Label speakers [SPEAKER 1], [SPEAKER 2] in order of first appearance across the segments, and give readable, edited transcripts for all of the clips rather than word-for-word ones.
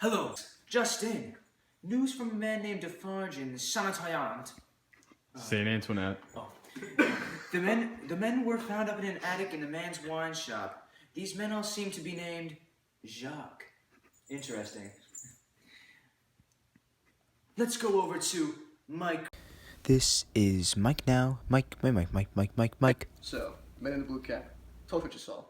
[SPEAKER 1] Hello, just in. News from a man named Defarge in Sanatayant.
[SPEAKER 2] Saint Antoinette.
[SPEAKER 1] Oh. The men were found up in an attic in the man's wine shop. These men all seem to be named Jacques. Interesting. Let's go over to Mike.
[SPEAKER 3] This is Mike now. Mike.
[SPEAKER 4] So, men in the blue cap. Tell us what you saw.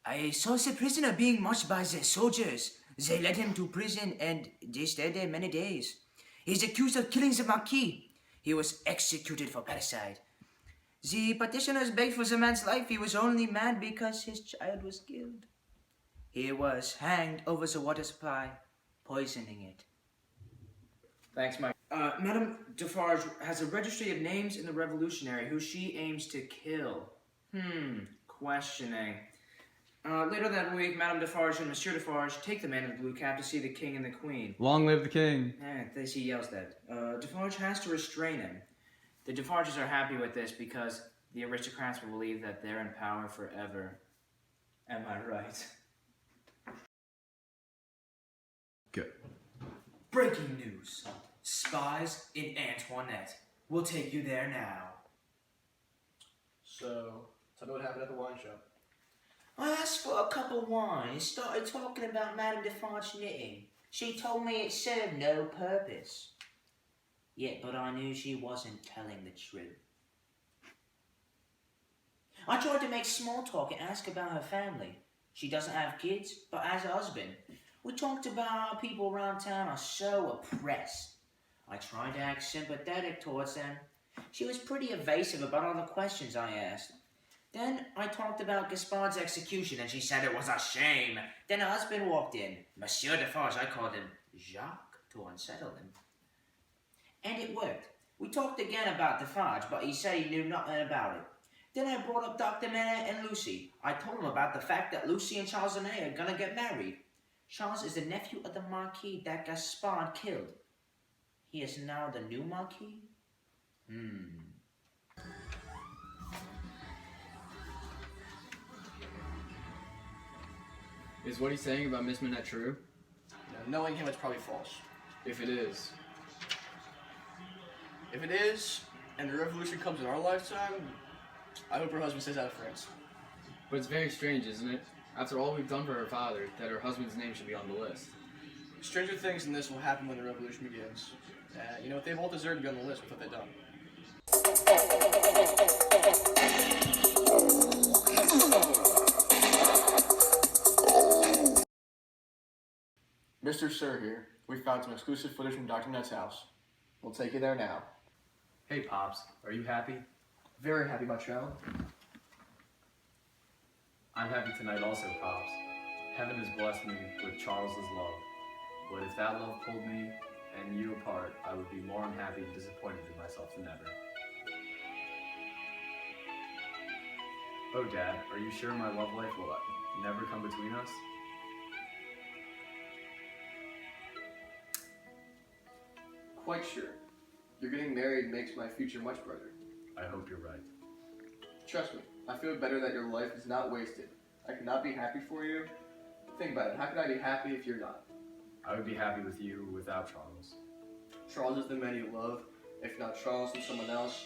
[SPEAKER 1] I saw the prisoner being marched by the soldiers. They led him to prison and they stayed there many days. He's accused of killing the Marquis. He was executed for parricide. The petitioners begged for the man's life. He was only mad because his child was killed. He was hanged over the water supply, poisoning it.
[SPEAKER 4] Thanks, Mike.
[SPEAKER 1] Madame Defarge has a registry of names in the Revolutionary who she aims to kill. Questioning. Later that week, Madame Defarge and Monsieur Defarge take the man in the blue cap to see the king and the queen.
[SPEAKER 2] Long live the king.
[SPEAKER 1] He yells that. Defarge has to restrain him. The Defarges are happy with this because the aristocrats will believe that they're in power forever. Am I right?
[SPEAKER 2] Good.
[SPEAKER 1] Breaking news. Spies in Antoinette. We'll take you there now.
[SPEAKER 4] So, tell me what happened at the wine shop.
[SPEAKER 1] I asked for a cup of wine and started talking about Madame Defarge's knitting. She told me it served no purpose. But I knew she wasn't telling the truth. I tried to make small talk and ask about her family. She doesn't have kids, but has a husband. We talked about how people around town are so oppressed. I tried to act sympathetic towards them. She was pretty evasive about all the questions I asked. Then I talked about Gaspard's execution and she said it was a shame. Then her husband walked in. Monsieur Defarge, I called him Jacques to unsettle him. And it worked. We talked again about Defarge, but he said he knew nothing about it. Then I brought up Dr. Manet and Lucy. I told him about the fact that Lucy and Charles Manet are gonna get married. Charles is the nephew of the Marquis that Gaspard killed. He is now the new Marquis?
[SPEAKER 2] Is what he's saying about Miss Manette true?
[SPEAKER 4] Now, knowing him, it's probably false.
[SPEAKER 2] If it is.
[SPEAKER 4] If it is, and the revolution comes in our lifetime, I hope her husband stays out of France.
[SPEAKER 2] But it's very strange, isn't it? After all we've done for her father, that her husband's name should be on the list.
[SPEAKER 4] Stranger things than this will happen when the revolution begins. They've all deserved to be on the list with what they've done. Mr. Sir here, we found some exclusive footage from Dr. Nett's house. We'll take you there now.
[SPEAKER 2] Hey, Pops, are you happy?
[SPEAKER 4] Very happy, my child.
[SPEAKER 5] I'm happy tonight also, Pops. Heaven has blessed me with Charles's love. But if that love pulled me and you apart, I would be more unhappy and disappointed in myself than ever. Oh, Dad, are you sure my love life will never come between us?
[SPEAKER 4] Quite sure. You're getting married makes my future much brighter.
[SPEAKER 5] I hope you're right.
[SPEAKER 4] Trust me, I feel better that your life is not wasted. I cannot be happy for you. Think about it. How can I be happy if you're not?
[SPEAKER 5] I would be happy with you without Charles.
[SPEAKER 4] Charles is the man you love. If not Charles, then someone else.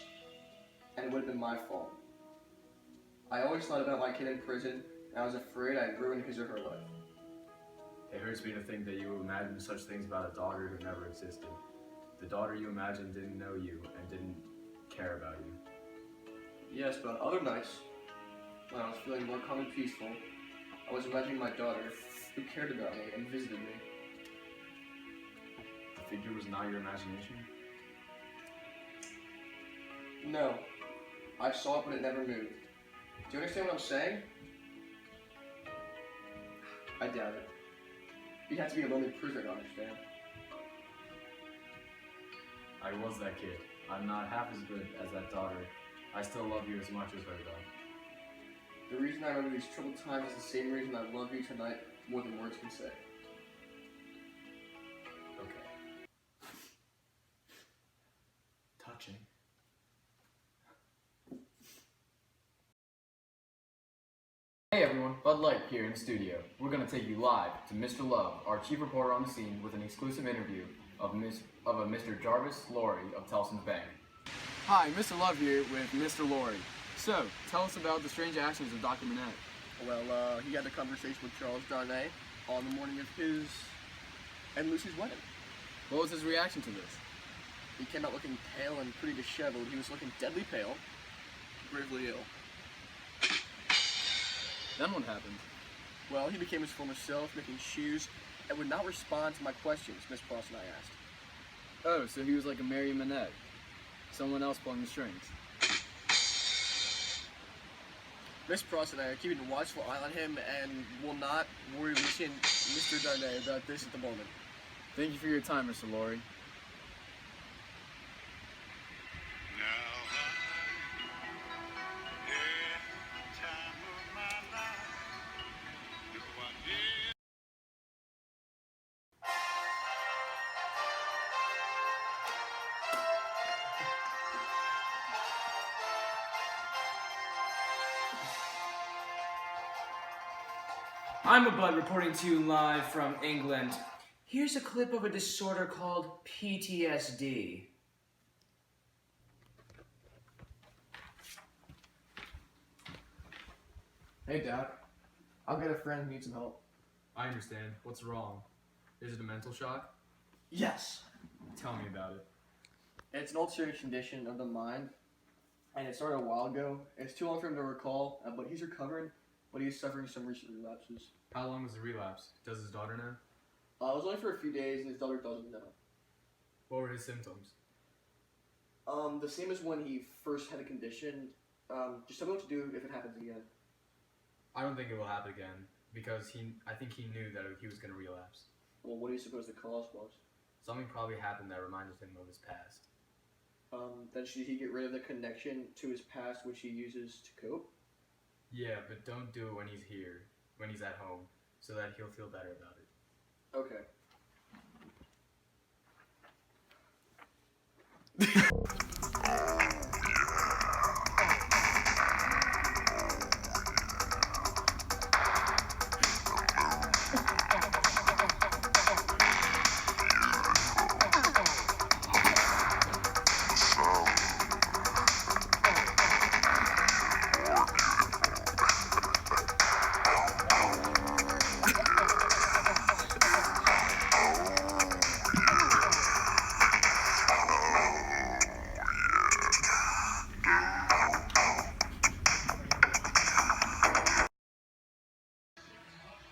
[SPEAKER 4] And it would have been my fault. I always thought about my kid in prison, and I was afraid I'd ruin his or her life.
[SPEAKER 5] It hurts me to think that you imagine such things about a daughter who never existed. The daughter you imagined didn't know you and didn't care about you.
[SPEAKER 4] Yes, but on other nights, when I was feeling more calm and peaceful, I was imagining my daughter, who cared about me and visited me.
[SPEAKER 5] The figure was not your imagination?
[SPEAKER 4] No, I saw it, but it never moved. Do you understand what I'm saying? I doubt it. You'd have to be a lonely prisoner to understand.
[SPEAKER 5] I was that kid. I'm not half as good as that daughter. I still love you as much as her, though.
[SPEAKER 4] The reason I remember these troubled times is the same reason I love you tonight more than words can say.
[SPEAKER 5] Okay.
[SPEAKER 1] Touching.
[SPEAKER 4] Hey
[SPEAKER 2] everyone, Bud Light here in the studio. We're going to take you live to Mr. Love, our chief reporter on the scene, with an exclusive interview of a Mr. Jarvis Laurie of Tellson's Bank. Hi, Mr. Love here with Mr. Laurie. So, tell us about the strange actions of Dr. Manette.
[SPEAKER 4] Well, he had a conversation with Charles Darnay on the morning of his and Lucy's wedding.
[SPEAKER 2] What was his reaction to this?
[SPEAKER 4] He came out looking pale and pretty disheveled. He was looking deadly pale, gravely ill.
[SPEAKER 2] Then what happened?
[SPEAKER 4] Well, he became his former self, making shoes, and would not respond to my questions Miss Pross and I asked.
[SPEAKER 2] Oh, so he was like a Mary Manette. Someone else pulling the strings.
[SPEAKER 4] Miss Pross and I are keeping a watchful eye on him and will not worry Lucy and Mr. Darnay about this at the moment.
[SPEAKER 2] Thank you for your time, Mr. Laurie.
[SPEAKER 1] I'm a Bud reporting to you live from England. Here's a clip of a disorder called PTSD.
[SPEAKER 4] Hey, Dad. I'll get a friend who needs some help.
[SPEAKER 5] I understand. What's wrong? Is it a mental shock?
[SPEAKER 4] Yes.
[SPEAKER 5] Tell me about it.
[SPEAKER 4] It's an ulcerative condition of the mind, and it started a while ago. It's too long for him to recall, but he's recovering, but he's suffering some recent relapses.
[SPEAKER 5] How long was the relapse? Does his daughter know?
[SPEAKER 4] It was only for a few days, and his daughter doesn't know.
[SPEAKER 5] What were his symptoms?
[SPEAKER 4] The same as when he first had a condition. Just tell me what to do if it happens again.
[SPEAKER 5] I don't think it will happen again because I think he knew that he was going to relapse.
[SPEAKER 4] Well, what do you suppose the cause was?
[SPEAKER 5] Something probably happened that reminded him of his past.
[SPEAKER 4] Then should he get rid of the connection to his past, which he uses to cope?
[SPEAKER 5] Yeah, but don't do it when he's here, when he's at home, so that he'll feel better about it.
[SPEAKER 4] Okay.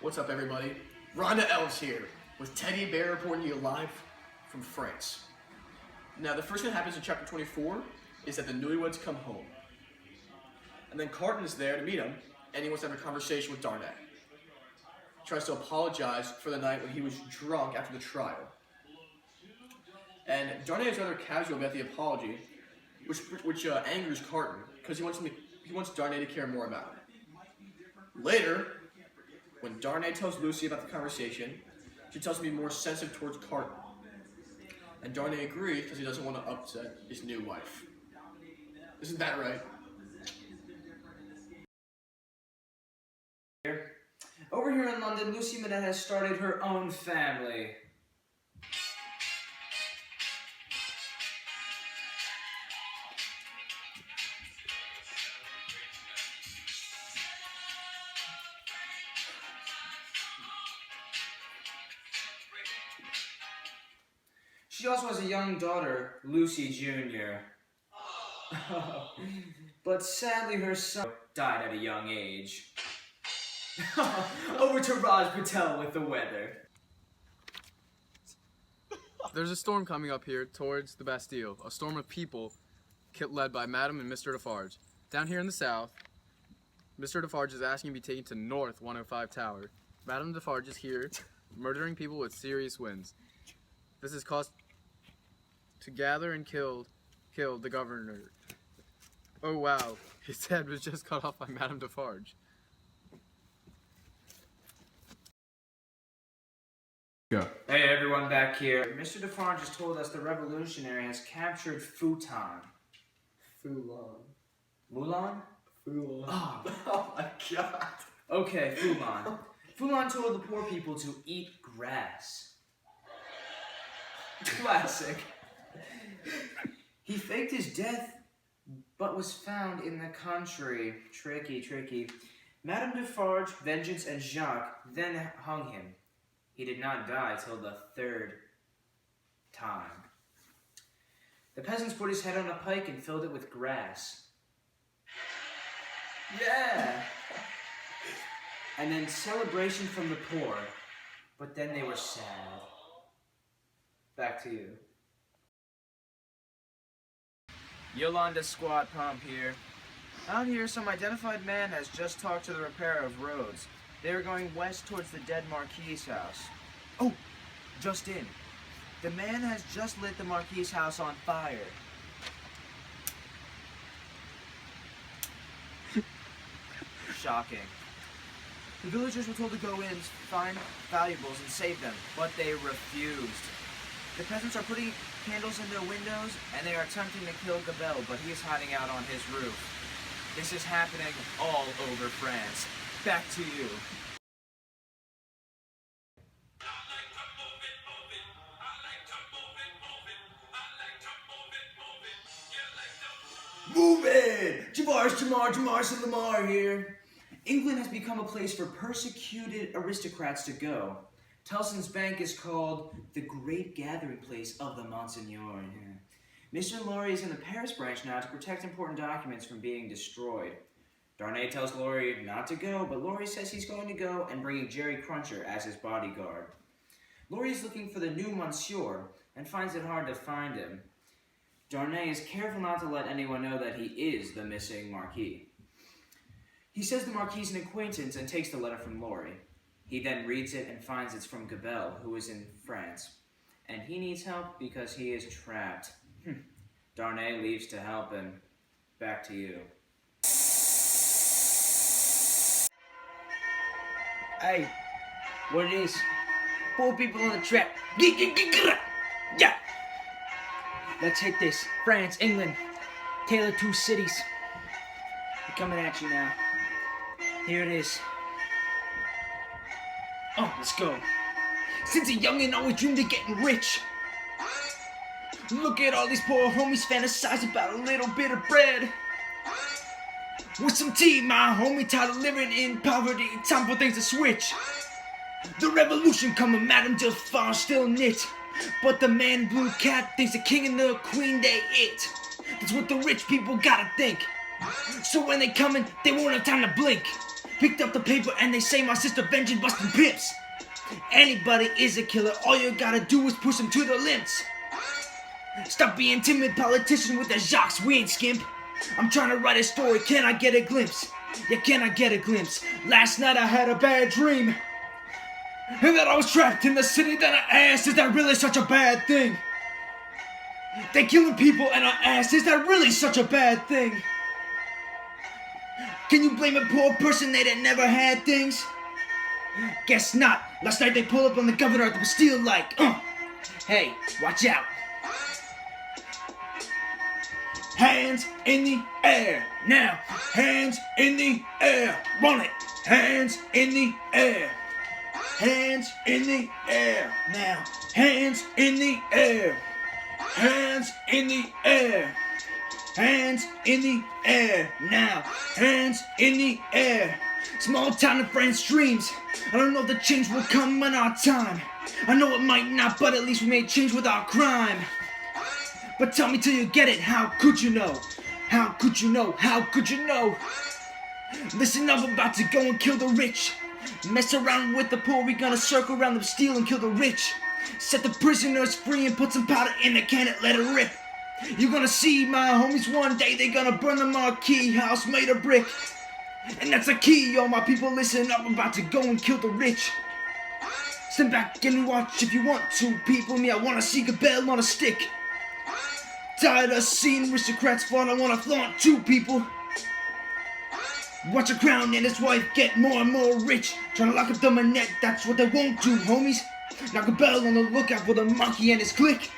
[SPEAKER 4] What's up, everybody? Rhonda Elves here, with Teddy Bear reporting you live from France. Now, the first thing that happens in chapter 24 is that the newlyweds come home. And then Carton is there to meet him, and he wants to have a conversation with Darnay. He tries to apologize for the night when he was drunk after the trial. And Darnay is rather casual about the apology, which angers Carton, because he wants Darnay to care more about him. Later, when Darnay tells Lucy about the conversation, she tells him to be more sensitive towards Carton. And Darnay agrees because he doesn't want to upset his new wife. Isn't that right?
[SPEAKER 1] Over here in London, Lucy Manette has started her own family. She also has a young daughter, Lucy Jr. But sadly her son died at a young age. Over to Raj Patel with the weather.
[SPEAKER 2] There's a storm coming up here towards the Bastille, a storm of people led by Madame and Mr. Defarge. Down here in the south, Mr. Defarge is asking to be taken to North 105 Tower. Madame Defarge is here, murdering people with serious winds. This is caused to gather and kill the governor. Oh wow, his head was just cut off by Madame Defarge.
[SPEAKER 5] Go.
[SPEAKER 1] Hey everyone back here. Mr. Defarge just told us the revolutionary has captured Futon.
[SPEAKER 4] Foulon.
[SPEAKER 1] Mulan?
[SPEAKER 4] Foulon.
[SPEAKER 1] Oh.
[SPEAKER 4] Oh my god.
[SPEAKER 1] Okay, Fulan. Fulan told the poor people to eat grass. Classic. He faked his death, but was found in the country. Tricky. Madame Defarge, Vengeance, and Jacques then hung him. He did not die till the third time. The peasants put his head on a pike and filled it with grass. Yeah! And then celebration from the poor, but then they were sad. Back to you. Yolanda Squat Pump here. Out here, some identified man has just talked to the repairer of roads. They are going west towards the dead Marquis's house. Oh, just in. The man has just lit the Marquis's house on fire. Shocking. The villagers were told to go in, find valuables, and save them, but they refused. The peasants are putting candles in their windows, and they are attempting to kill Gabelle, but he is hiding out on his roof. This is happening all over France. Back to you. Move it! Jamar, and Lamar here. England has become a place for persecuted aristocrats to go. Tellson's Bank is called the Great Gathering Place of the Monseigneur. Mr. Laurie is in the Paris branch now to protect important documents from being destroyed. Darnay tells Laurie not to go, but Laurie says he's going to go and bringing Jerry Cruncher as his bodyguard. Laurie is looking for the new Monsieur and finds it hard to find him. Darnay is careful not to let anyone know that he is the missing Marquis. He says the Marquis is an acquaintance and takes the letter from Laurie. He then reads it and finds it's from Gabelle, who is in France. And he needs help because he is trapped. Darnay leaves to help him. Back to you. Hey, what it is? 4 people on the trap. Yeah. Let's hit this. France, England. Tale of 2 cities. We're coming at you now. Here it is. Oh, let's go. Since a youngin' always dreamed of getting rich. Look at all these poor homies fantasize about a little bit of bread. With some tea, my homie, tired of living in poverty. Time for things to switch. The revolution coming, Madame Defarge still knit. But the man in blue cat thinks the king and the queen, they it. That's what the rich people gotta think. So when they coming, they won't have time to blink. Picked up the paper and they say my sister Vengeance busting pimps. Anybody is a killer, all you gotta do is push them to the limbs. Stop being timid politician with the jocks, we ain't skimp. I'm trying to write a story, can I get a glimpse? Yeah, can I get a glimpse? Last night I had a bad dream. And that I was trapped in the city that I asked, is that really such a bad thing? They killing people and I asked, is that really such a bad thing? Can you blame a poor person that never had things? Guess not. Last night they pulled up on the governor at the Bastille like, hey, watch out. Hands in the air, now. Hands in the air, run it. Hands in the air. Hands in the air, now. Hands in the air. Hands in the air. Hands in the air, now. Hands in the air. Small town in France dreams. I don't know if the change will come in our time. I know it might not, but at least we made change with our crime. But tell me till you get it, how could you know? How could you know? How could you know? Listen, I'm about to go and kill the rich. Mess around with the poor, we gonna circle around the Bastille and kill the rich. Set the prisoners free and put some powder in the can and let it rip. You're gonna see my homies one day, they gonna burn the Marquis house made of brick. And that's a key, all my people listen up, I'm about to go and kill the rich. Stand back and watch if you want to, people, me I wanna see Gabelle on a stick. Tired of seeing aristocrats flaunt, I wanna flaunt too, people. Watch a crown and his wife get more and more rich. Trying to lock up the manette, that's what they won't do, homies. Now Gabelle on the lookout for the monkey and his clique.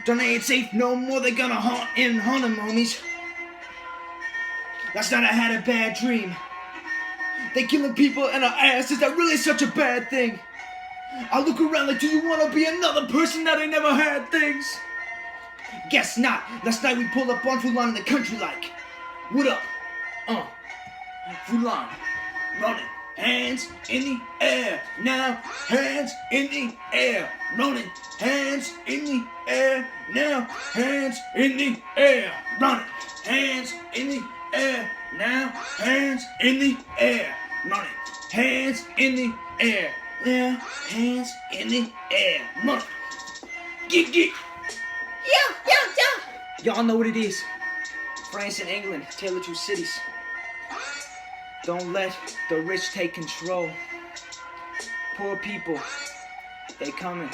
[SPEAKER 1] Darnay ain't safe no more, they gonna haunt him, homies. Last night I had a bad dream.
[SPEAKER 6] They killing people in our ass. Is that really such a bad thing? I look around like, do you want to be another person that ain't never had things? Guess not. Last night we pulled up on Fulan in the country like, what up? Fulan, running. Hands in the air. Now, hands in the air. Running. Hands in the air. Now, hands in the air. Running. Hands in the air. Now, hands in the air. Running. Hands in the air. Now, hands in the air. Running. Get. Yo. Y'all know what it is. France and England, tale of two cities. Don't let the rich take control. Poor people, they coming.